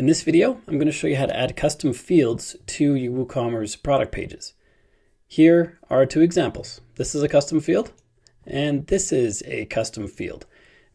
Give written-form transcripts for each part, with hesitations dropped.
In this video, I'm going to show you how to add custom fields to your WooCommerce product pages. Here are two examples. This is a custom field, and this is a custom field.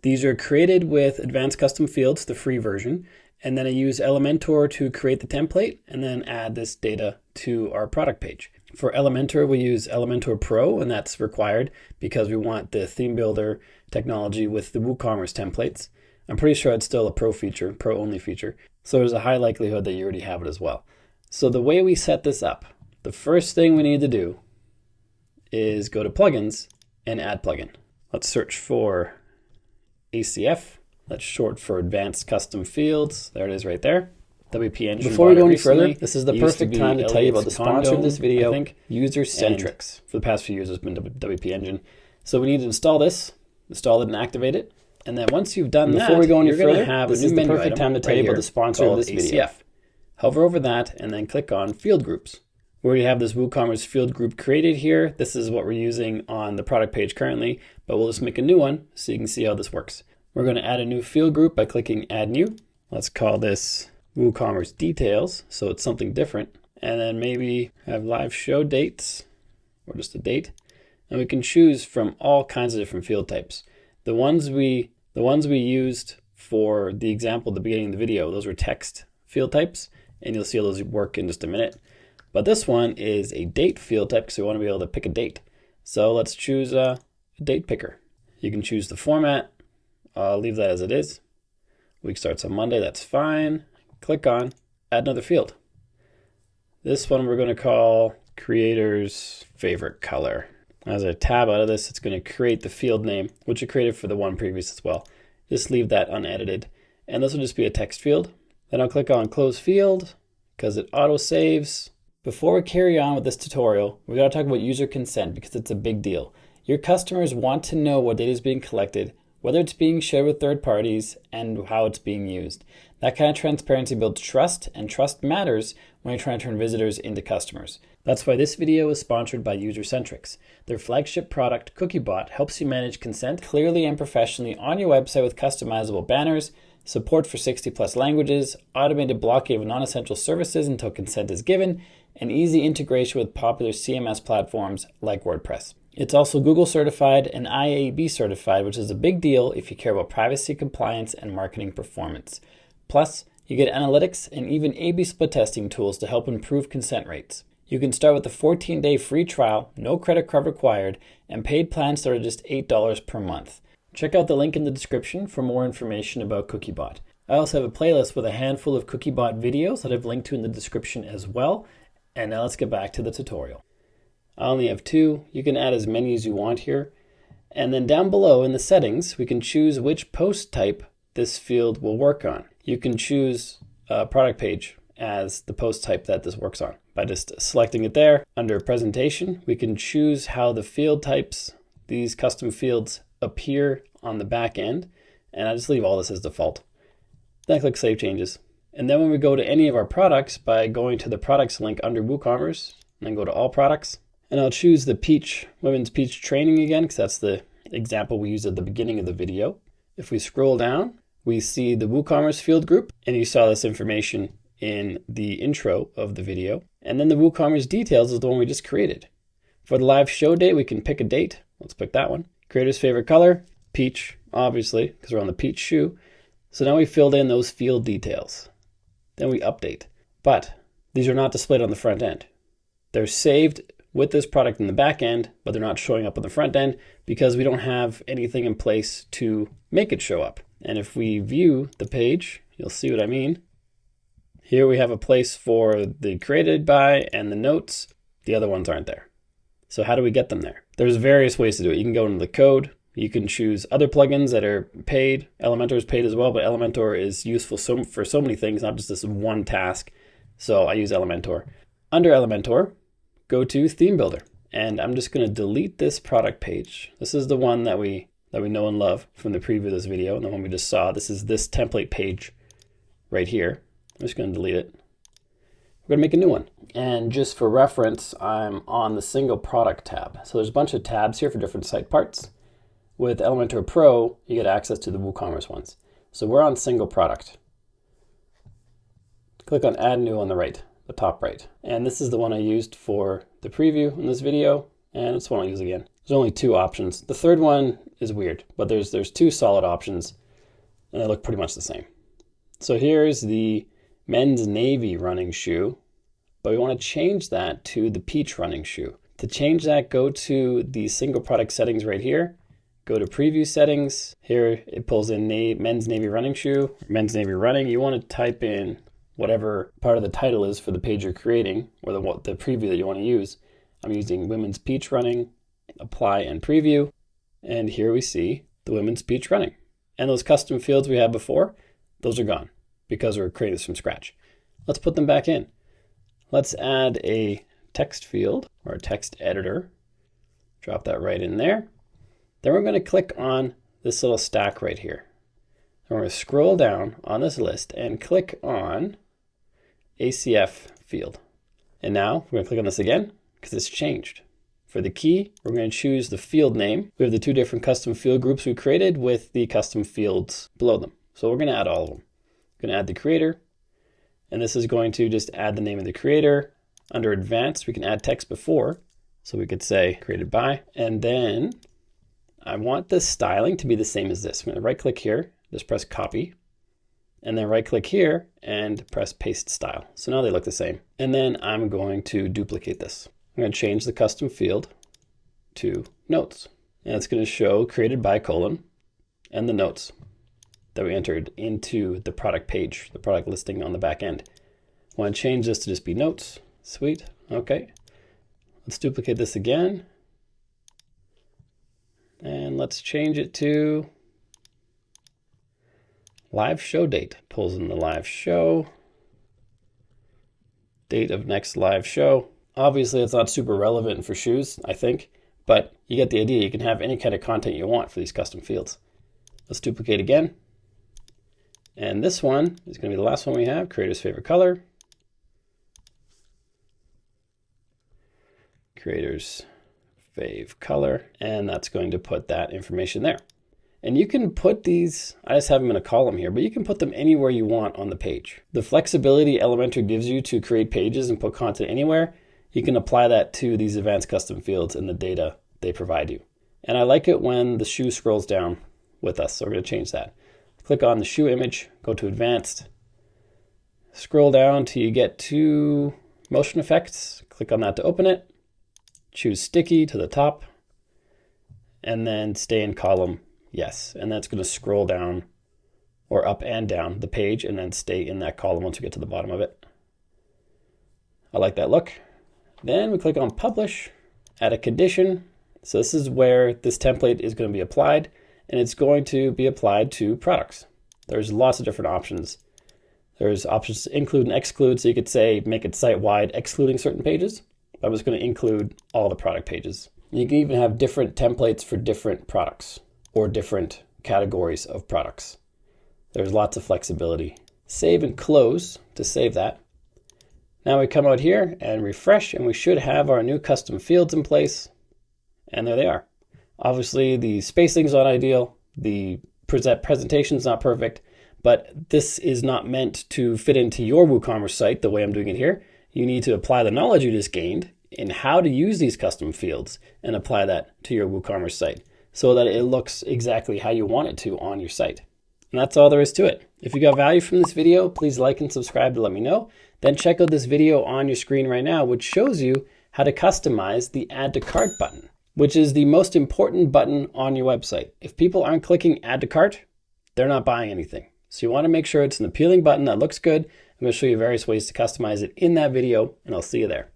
These are created with Advanced Custom Fields, the free version, and then I use Elementor to create the template and then add this data to our product page. For Elementor, we use Elementor Pro, and that's required because we want the theme builder technology with the WooCommerce templates. I'm pretty sure it's still a pro feature, pro only feature. So there's a high likelihood that you already have it as well. So the way we set this up, the first thing we need to do is go to plugins and add plugin. Let's search for ACF. That's short for Advanced Custom Fields. There it is right there. WP Engine. Before we go any further, this is the perfect time to tell you about the sponsor of this video, Usercentrics. For the past few years, it's been WP Engine. So we need to install this, install it and activate it. And then once you've done that, before we go any you're going to further, have this a is new the menu perfect item time to tell you about the sponsor of this video. ACF. Hover over that and then click on Field Groups. We already have this WooCommerce field group created here. This is what we're using on the product page currently, but we'll just make a new one so you can see how this works. We're going to add a new field group by clicking Add New. Let's call this WooCommerce Details, so it's something different. And then maybe have live show dates, or just a date. And we can choose from all kinds of different field types. The ones we used for the example at the beginning of the video, those were text field types, and you'll see how those work in just a minute. But this one is a date field type, because we want to be able to pick a date. So let's choose a date picker. You can choose the format. I'll leave that as it is. Week starts on Monday, that's fine. Click on Add Another Field. This one we're going to call Creator's Favorite Color. As I tab out of this, it's going to create the field name, which I created for the one previous as well. Just leave that unedited. And this will just be a text field. Then I'll click on Close Field because it auto saves. Before we carry on with this tutorial, we got to talk about user consent because it's a big deal. Your customers want to know what data is being collected, whether it's being shared with third parties, and how it's being used. That kind of transparency builds trust, and trust matters when you're trying to turn visitors into customers. That's why this video is sponsored by Usercentrics. Their flagship product, CookieBot, helps you manage consent clearly and professionally on your website with customizable banners, support for 60+ languages, automated blocking of non-essential services until consent is given, and easy integration with popular CMS platforms like WordPress. It's also Google certified and IAB certified, which is a big deal if you care about privacy, compliance, and marketing performance. Plus, you get analytics and even A/B split testing tools to help improve consent rates. You can start with a 14-day free trial, no credit card required, and paid plans start at just $8 per month. Check out the link in the description for more information about CookieBot. I also have a playlist with a handful of CookieBot videos that I've linked to in the description as well. And now let's get back to the tutorial. I only have two. You can add as many as you want here. And then down below in the settings, we can choose which post type this field will work on. You can choose a product page as the post type that this works on. By just selecting it there, under presentation, we can choose how the field types, these custom fields, appear on the back end. And I just leave all this as default. Then I click Save Changes. And then when we go to any of our products, by going to the products link under WooCommerce, and then go to all products, and I'll choose the Women's Peach Training again, because that's the example we used at the beginning of the video. If we scroll down, we see the WooCommerce field group, and you saw this information in the intro of the video. And then the WooCommerce Details is the one we just created. For the live show date, we can pick a date. Let's pick that one. Creator's favorite color, peach, obviously, because we're on the peach shoe. So now we filled in those field details. Then we update. But these are not displayed on the front end. They're saved with this product in the back end, but they're not showing up on the front end because we don't have anything in place to make it show up. And if we view the page, you'll see what I mean. Here we have a place for the created by and the notes. The other ones aren't there. So how do we get them there? There's various ways to do it. You can go into the code. You can choose other plugins that are paid. Elementor is paid as well, but Elementor is useful for so many things, not just this one task. So I use Elementor. Under Elementor, go to Theme Builder. And I'm just going to delete this product page. This is the one that we know and love from the preview of this video, and the one we just saw. This is this template page right here. I'm just going to delete it. We're going to make a new one. And just for reference, I'm on the single product tab. So there's a bunch of tabs here for different site parts. With Elementor Pro, you get access to the WooCommerce ones. So we're on single product. click on Add New on the right, the top right. And this is the one I used for the preview in this video, and it's one I'll use again. There's only 2 options. The third one is weird, but there's 2 solid options, and they look pretty much the same. So here's the men's navy running shoe, but we want to change that to the peach running shoe. To change that, go to the single product settings right here, go to preview settings. Here it pulls in men's navy running shoe, men's navy running. You want to type in whatever part of the title is for the page you're creating, or the preview that you want to use. I'm using women's peach running, apply and preview. And here we see the women's peach running. And those custom fields we had before, those are gone because we're creating this from scratch. Let's put them back in. Let's add a text field or a text editor. Drop that right in there. Then we're going to click on this little stack right here. And we're going to scroll down on this list and click on ACF field. And now we're going to click on this again because it's changed. For the key, we're going to choose the field name. We have the 2 different custom field groups we created with the custom fields below them. So we're going to add all of them. We're going to add the creator, and this is going to just add the name of the creator. Under advanced, we can add text before. So we could say created by, and then I want the styling to be the same as this. I'm going to right click here, just press copy, and then right click here and press paste style. So now they look the same. And then I'm going to duplicate this. I'm going to change the custom field to notes. And it's going to show created by : and the notes that we entered into the product page, the product listing on the back end. I want to change this to just be notes. Sweet. Okay. Let's duplicate this again. And let's change it to live show date. Pulls in the live show. Date of next live show. Obviously, it's not super relevant for shoes, I think, but you get the idea. You can have any kind of content you want for these custom fields. Let's duplicate again. And this one is going to be the last one we have, creator's favorite color. Creator's fave color, and that's going to put that information there. And you can put these, I just have them in a column here, but you can put them anywhere you want on the page. The flexibility Elementor gives you to create pages and put content anywhere, you can apply that to these advanced custom fields and the data they provide you. And I like it when the shoe scrolls down with us, so we're going to change that. Click on the shoe image, go to advanced, scroll down till you get to motion effects, click on that to open it, choose sticky to the top, and then stay in column, yes. And that's going to scroll down or up and down the page and then stay in that column once we get to the bottom of it. I like that look. Then we click on publish, add a condition. So this is where this template is going to be applied, and it's going to be applied to products. There's lots of different options. There's options to include and exclude. So you could say, make it site-wide, excluding certain pages. I'm just going to include all the product pages. You can even have different templates for different products or different categories of products. There's lots of flexibility. Save and close to save that. Now we come out here and refresh, and we should have our new custom fields in place. And there they are. Obviously, the spacing's not ideal. The presentation's not perfect, but this is not meant to fit into your WooCommerce site the way I'm doing it here. You need to apply the knowledge you just gained in how to use these custom fields and apply that to your WooCommerce site so that it looks exactly how you want it to on your site. And that's all there is to it. If you got value from this video, please like and subscribe to let me know. Then check out this video on your screen right now, which shows you how to customize the Add to Cart button, which is the most important button on your website. If people aren't clicking Add to Cart, they're not buying anything. So you want to make sure it's an appealing button that looks good. I'm going to show you various ways to customize it in that video, and I'll see you there.